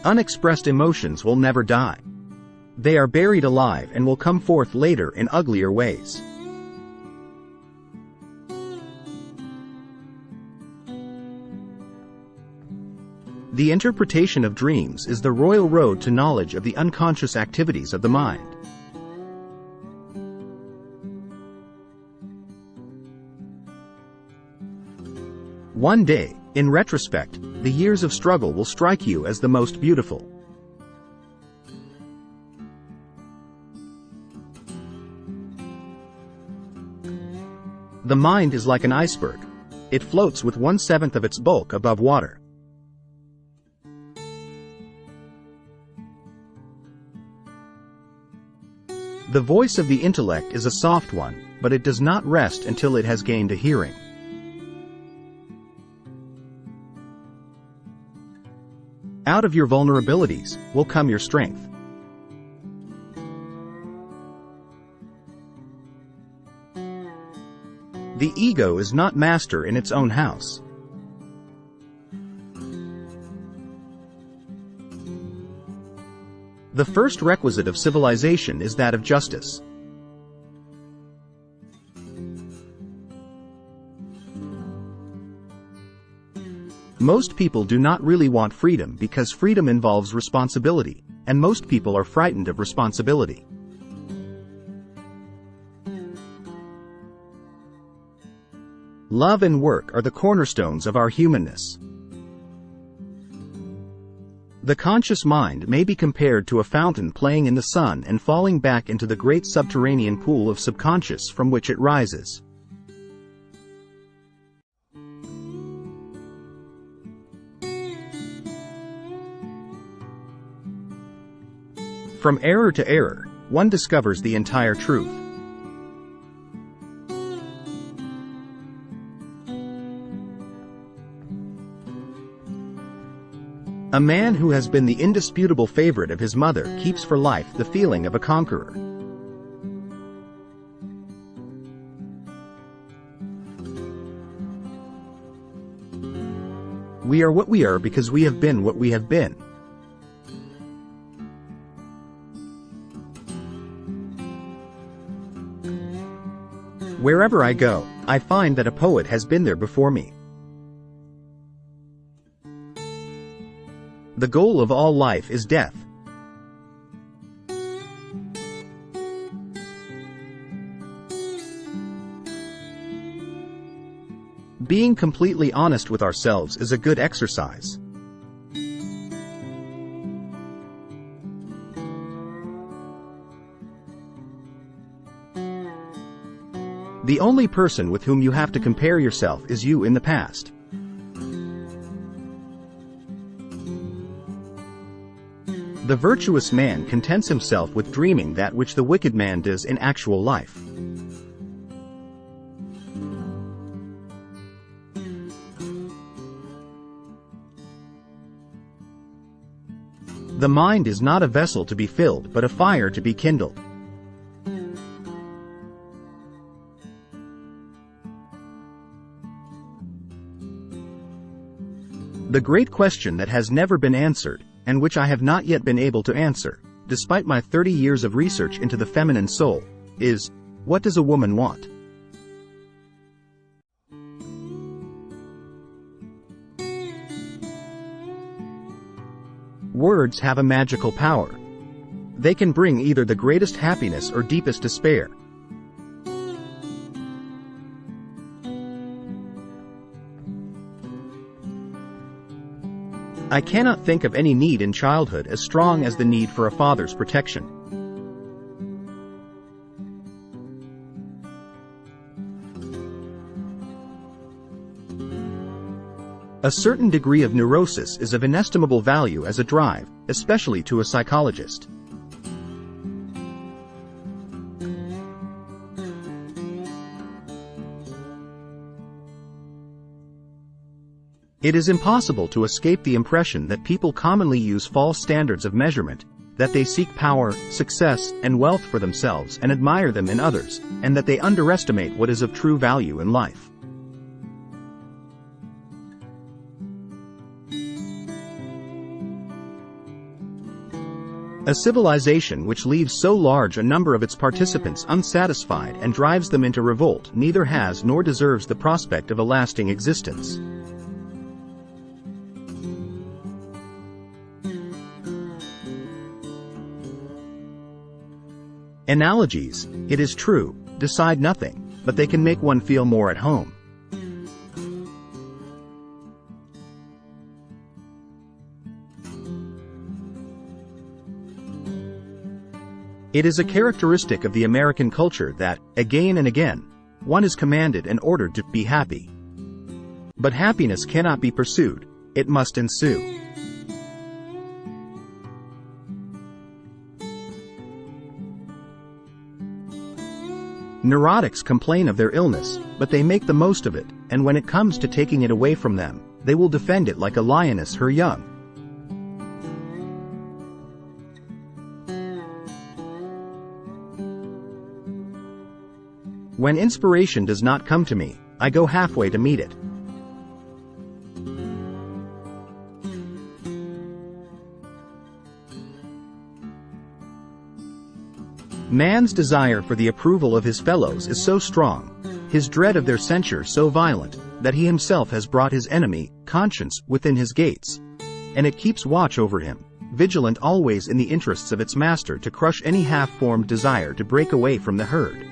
Unexpressed emotions will never die. They are buried alive and will come forth later in uglier ways. The interpretation of dreams is the royal road to knowledge of the unconscious activities of the mind. One day, in retrospect, the years of struggle will strike you as the most beautiful. The mind is like an iceberg. It floats with 1/7 of its bulk above water. The voice of the intellect is a soft one, but it does not rest until it has gained a hearing. Out of your vulnerabilities will come your strength. The ego is not master in its own house. The first requisite of civilization is that of justice. Most people do not really want freedom because freedom involves responsibility, and most people are frightened of responsibility. Love and work are the cornerstones of our humanness. The conscious mind may be compared to a fountain playing in the sun and falling back into the great subterranean pool of subconscious from which it rises. From error to error, one discovers the entire truth. A man who has been the indisputable favorite of his mother keeps for life the feeling of a conqueror. We are what we are because we have been what we have been. Wherever I go, I find that a poet has been there before me. The goal of all life is death. Being completely honest with ourselves is a good exercise. The only person with whom you have to compare yourself is you in the past. The virtuous man contents himself with dreaming that which the wicked man does in actual life. The mind is not a vessel to be filled but a fire to be kindled. The great question that has never been answered, and which I have not yet been able to answer, despite my 30 years of research into the feminine soul, is, what does a woman want? Words have a magical power. They can bring either the greatest happiness or deepest despair. I cannot think of any need in childhood as strong as the need for a father's protection. A certain degree of neurosis is of inestimable value as a drive, especially to a psychologist. It is impossible to escape the impression that people commonly use false standards of measurement, that they seek power, success, and wealth for themselves and admire them in others, and that they underestimate what is of true value in life. A civilization which leaves so large a number of its participants unsatisfied and drives them into revolt neither has nor deserves the prospect of a lasting existence. Analogies, it is true, decide nothing, but they can make one feel more at home. It is a characteristic of the American culture that, again and again, one is commanded and ordered to be happy. But happiness cannot be pursued, it must ensue. Neurotics complain of their illness, but they make the most of it, and when it comes to taking it away from them, they will defend it like a lioness her young. When inspiration does not come to me, I go halfway to meet it. Man's desire for the approval of his fellows is so strong, his dread of their censure so violent, that he himself has brought his enemy, conscience, within his gates. And it keeps watch over him, vigilant always in the interests of its master to crush any half-formed desire to break away from the herd.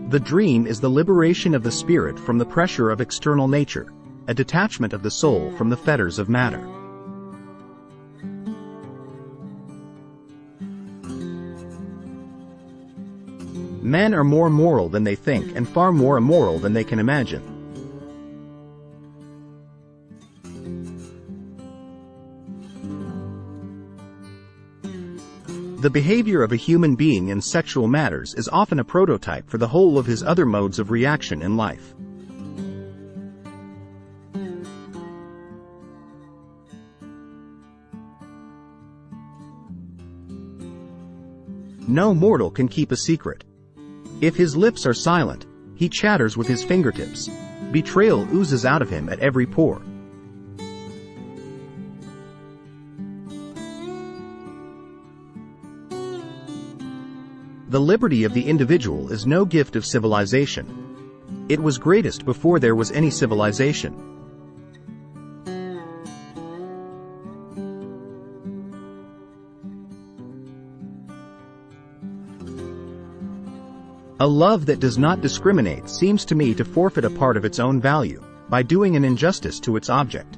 The dream is the liberation of the spirit from the pressure of external nature, a detachment of the soul from the fetters of matter. Men are more moral than they think and far more immoral than they can imagine. The behavior of a human being in sexual matters is often a prototype for the whole of his other modes of reaction in life. No mortal can keep a secret. If his lips are silent, he chatters with his fingertips. Betrayal oozes out of him at every pore. The liberty of the individual is no gift of civilization. It was greatest before there was any civilization. A love that does not discriminate seems to me to forfeit a part of its own value, by doing an injustice to its object.